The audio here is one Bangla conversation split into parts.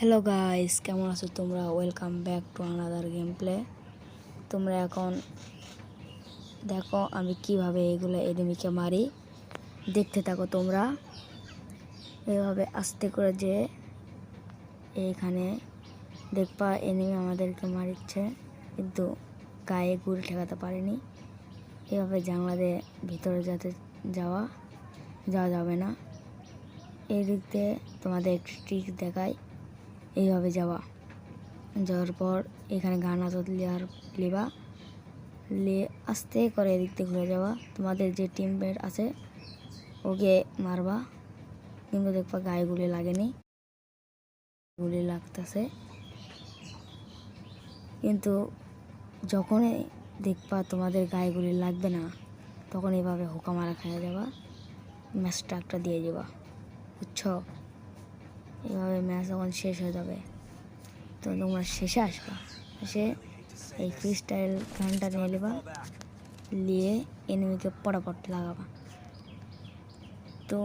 হ্যালো গাইস, কেমন আছো তোমরা? Welcome back to another game play. তোমরা এখন দেখো আমি কিভাবে এগুলো এনিমিকে মারি। দেখতে থাকো তোমরা। এভাবে আস্তে করে যে এখানে দেখবা এনিমি আমাদেরকে মারিচ্ছে, কিন্তু গায়ে গুলি ঠেকাতে পারেনি। এভাবে জানলাতে ভিতরে যাওয়া যাবে না। এই দিক দিয়ে তোমাদের একটি ট্রিক দেখায়। এইভাবে যাওয়ার পর এখানে গান আজত লিবা আস্তে করে এদিক দিয়ে ঘুরে যাওয়া। তোমাদের যে টিমমেট আছে ওকে মারবা, কিন্তু দেখবা গায়ে গুলি লাগেনি, গুলি লাগতেছে। কিন্তু যখনই দেখবা তোমাদের গায়ে গুলি লাগবে না, তখন এভাবে হুকা মারা খেয়ে যাবা, ম্যাচটা একটা দিয়ে যাবা, বুঝছো? এভাবে ম্যাচ যখন শেষ হয়ে যাবে তো তোমরা শেষে আসবা, এসে এই ফ্রি স্টাইল গানটা নিয়ে নেবা, নিয়ে এনিমিকে পটাপট লাগাবা। তো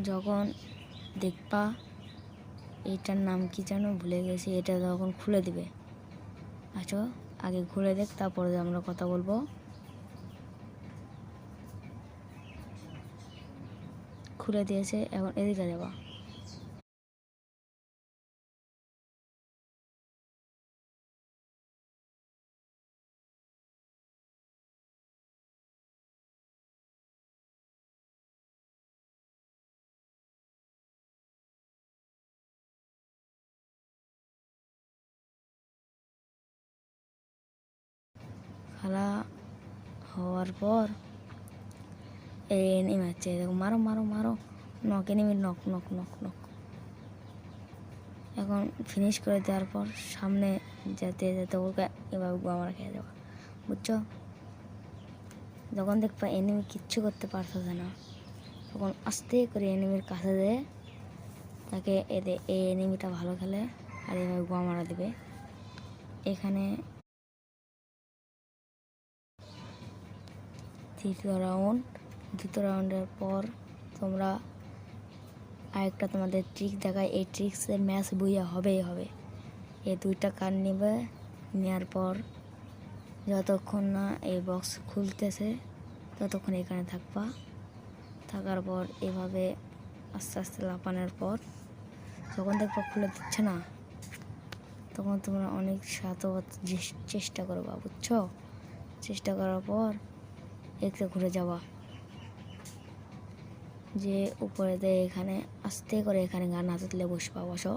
যখন দেখবা এটার নাম কি যেন ভুলে গেছি, এটা যখন খুলে দিবে, আচ্ছা আগে খুলে দেখ, তারপরে আমরা কথা বলবো। খুলে দিয়েছে, এখন এদিকে যাবা। খেলা হওয়ার পর এই এনিমি আছে, দেখো, মারো মারো মারো, knock, enemy knock knock knock knock. এখন ফিনিশ করে দেওয়ার পর সামনে যেতে যেতে ওকে এভাবে গোয়া খেয়ে যাওয়া, বুঝছো? যখন দেখবা এনিমি কিচ্ছু করতে পারতেছে না, তখন আস্তে করে এনিমির কাছে যেয়ে তাকে এই এনিমিটা ভালো খেলে আর এভাবে গোয়া মারা দেবে। এখানে দ্বিতীয় রাউন্ডের পর তোমরা আরেকটা তোমাদের ট্রিক দেখায়। এই ট্রিক্সের ম্যাচ বইয়া হবেই হবে। এই দুইটা কার্ড নেবে, নেওয়ার পর যতক্ষণ না এই বক্স খুলতেছে ততক্ষণ এখানে থাকার পর এভাবে আস্তে আস্তে লাফানোর পর যখন দেখবা খুলে দিচ্ছে না, তখন তোমরা অনেক চেষ্টা করবা, বুঝছো? চেষ্টা করার পর একটু ঘুরে যাওয়া, যে উপরে দিয়ে এখানে আস্তে করে এখানে গান হাতলে বসো।